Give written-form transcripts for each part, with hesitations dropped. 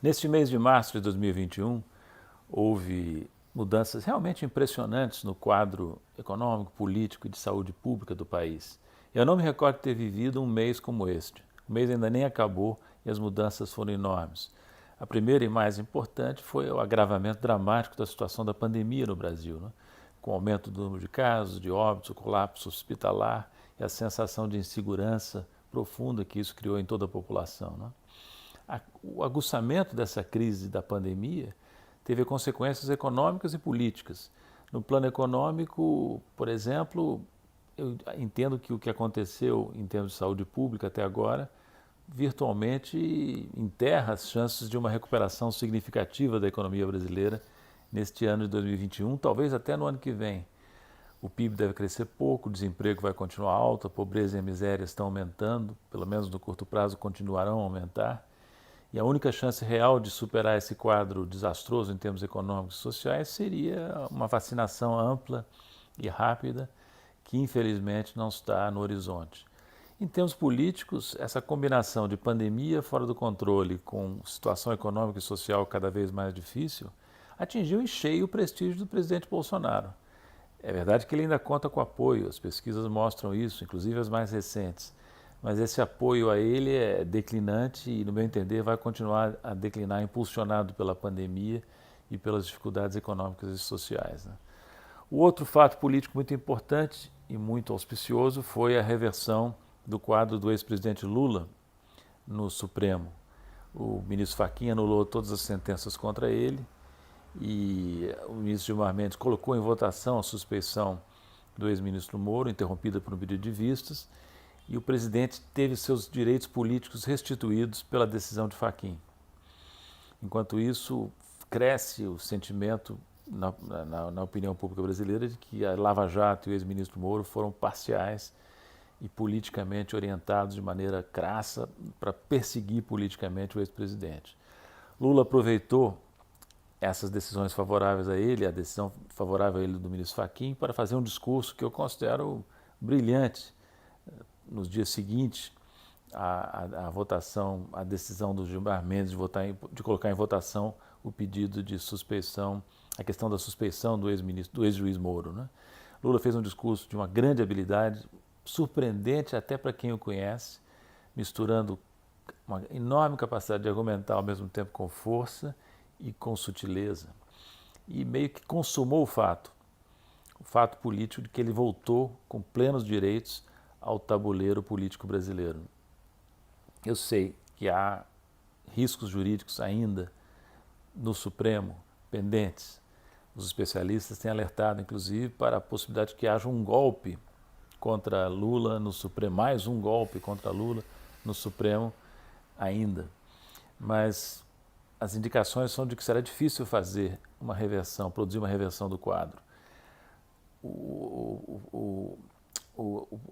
Neste mês de março de 2021, houve mudanças realmente impressionantes no quadro econômico, político e de saúde pública do país. Eu não me recordo de ter vivido um mês como este. O mês ainda nem acabou e as mudanças foram enormes. A primeira e mais importante foi o agravamento dramático da situação da pandemia no Brasil, né? Com o aumento do número de casos, de óbitos, o colapso hospitalar e a sensação de insegurança profunda que isso criou em toda a população, né? O aguçamento dessa crise da pandemia teve consequências econômicas e políticas. No plano econômico, por exemplo, eu entendo que o que aconteceu em termos de saúde pública até agora virtualmente enterra as chances de uma recuperação significativa da economia brasileira neste ano de 2021, talvez até no ano que vem. O PIB deve crescer pouco, o desemprego vai continuar alto, a pobreza e a miséria estão aumentando, pelo menos no curto prazo continuarão a aumentar. E a única chance real de superar esse quadro desastroso em termos econômicos e sociais seria uma vacinação ampla e rápida, que infelizmente não está no horizonte. Em termos políticos, essa combinação de pandemia fora do controle com situação econômica e social cada vez mais difícil atingiu em cheio o prestígio do presidente Bolsonaro. É verdade que ele ainda conta com apoio, as pesquisas mostram isso, inclusive as mais recentes. Mas esse apoio a ele é declinante e, no meu entender, vai continuar a declinar, impulsionado pela pandemia e pelas dificuldades econômicas e sociais, né? O outro fato político muito importante e muito auspicioso foi a reversão do quadro do ex-presidente Lula no Supremo. O ministro Fachin anulou todas as sentenças contra ele e o ministro Gilmar Mendes colocou em votação a suspeição do ex-ministro Moro, interrompida por um pedido de vistas, e o presidente teve seus direitos políticos restituídos pela decisão de Fachin. Enquanto isso, cresce o sentimento na opinião pública brasileira de que a Lava Jato e o ex-ministro Moro foram parciais e politicamente orientados de maneira crassa para perseguir politicamente o ex-presidente. Lula aproveitou essas decisões favoráveis a ele, a decisão favorável a ele do ministro Fachin, para fazer um discurso que eu considero brilhante. Nos dias seguintes, a votação, a decisão do Gilmar Mendes de colocar em votação o pedido de suspeição, a questão da suspeição do ex-juiz Moro, né? Lula fez um discurso de uma grande habilidade, surpreendente até para quem o conhece, misturando uma enorme capacidade de argumentar ao mesmo tempo com força e com sutileza. E meio que consumou o fato político de que ele voltou com plenos direitos ao tabuleiro político brasileiro. Eu sei que há riscos jurídicos ainda no Supremo pendentes. Os especialistas têm alertado, inclusive, para a possibilidade de que haja um golpe contra Lula no Supremo, mais um golpe contra Lula no Supremo ainda. Mas as indicações são de que será difícil fazer uma reversão, produzir uma reversão do quadro.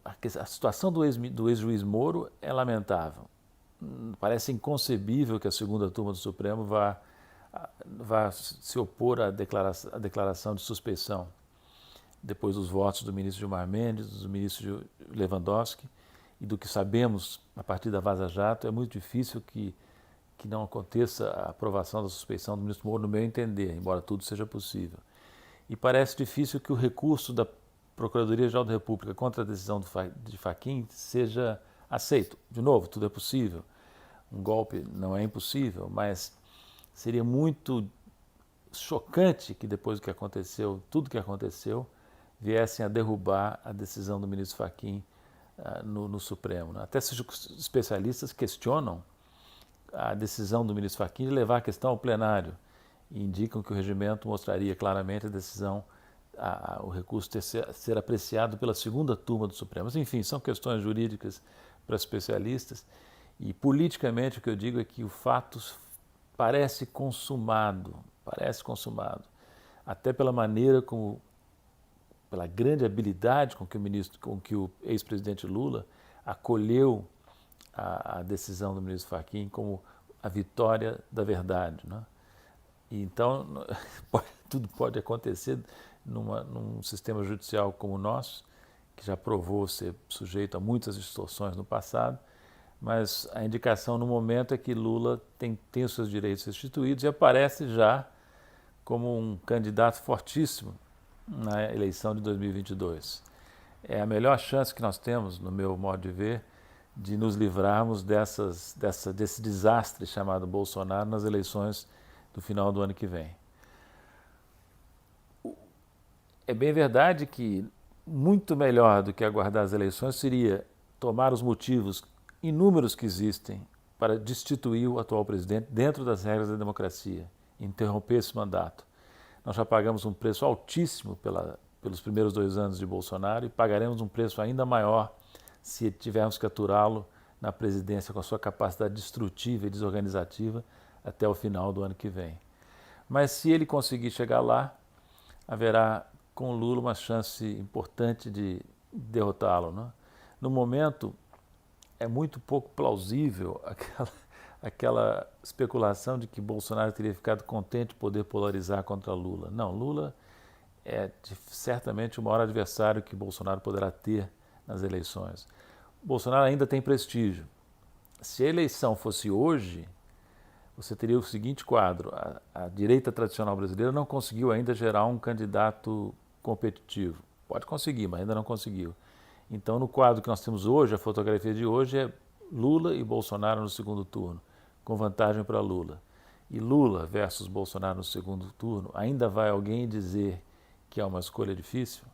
A situação do ex-juiz Moro é lamentável. Parece inconcebível que a segunda turma do Supremo vá se opor à declaração de suspeição, depois dos votos do ministro Gilmar Mendes, do ministro Lewandowski, e do que sabemos a partir da Vaza Jato, é muito difícil que não aconteça a aprovação da suspeição do ministro Moro, no meu entender, embora tudo seja possível. E parece difícil que o recurso da Procuradoria-Geral da República contra a decisão de Fachin seja aceito. De novo, tudo é possível. Um golpe não é impossível, mas seria muito chocante que depois do que aconteceu, tudo que aconteceu, viessem a derrubar a decisão do ministro Fachin no Supremo, né? Até os especialistas questionam a decisão do ministro Fachin de levar a questão ao plenário e indicam que o regimento mostraria claramente a decisão, o recurso ser apreciado pela segunda turma do Supremo. Mas, enfim, são questões jurídicas para especialistas e politicamente o que eu digo é que o fato parece consumado, até pela maneira como, pela grande habilidade com que o ex-presidente Lula acolheu a decisão do ministro Fachin como a vitória da verdade, né? E então, tudo pode acontecer num sistema judicial como o nosso, que já provou ser sujeito a muitas distorções no passado, mas a indicação no momento é que Lula tem os seus direitos restituídos e aparece já como um candidato fortíssimo na eleição de 2022. É a melhor chance que nós temos, no meu modo de ver, de nos livrarmos desse desastre chamado Bolsonaro nas eleições do final do ano que vem. É bem verdade que muito melhor do que aguardar as eleições seria tomar os motivos inúmeros que existem para destituir o atual presidente dentro das regras da democracia, interromper esse mandato. Nós já pagamos um preço altíssimo pelos primeiros 2 anos de Bolsonaro e pagaremos um preço ainda maior se tivermos que aturá-lo na presidência com a sua capacidade destrutiva e desorganizativa até o final do ano que vem. Mas se ele conseguir chegar lá, haverá com Lula uma chance importante de derrotá-lo, né? No momento, é muito pouco plausível aquela especulação de que Bolsonaro teria ficado contente de poder polarizar contra Lula. Não, Lula é certamente o maior adversário que Bolsonaro poderá ter nas eleições. Bolsonaro ainda tem prestígio. Se a eleição fosse hoje, você teria o seguinte quadro: a direita tradicional brasileira não conseguiu ainda gerar um candidato competitivo. Pode conseguir, mas ainda não conseguiu. Então, no quadro que nós temos hoje, a fotografia de hoje é Lula e Bolsonaro no segundo turno, com vantagem para Lula. E Lula versus Bolsonaro no segundo turno, ainda vai alguém dizer que é uma escolha difícil?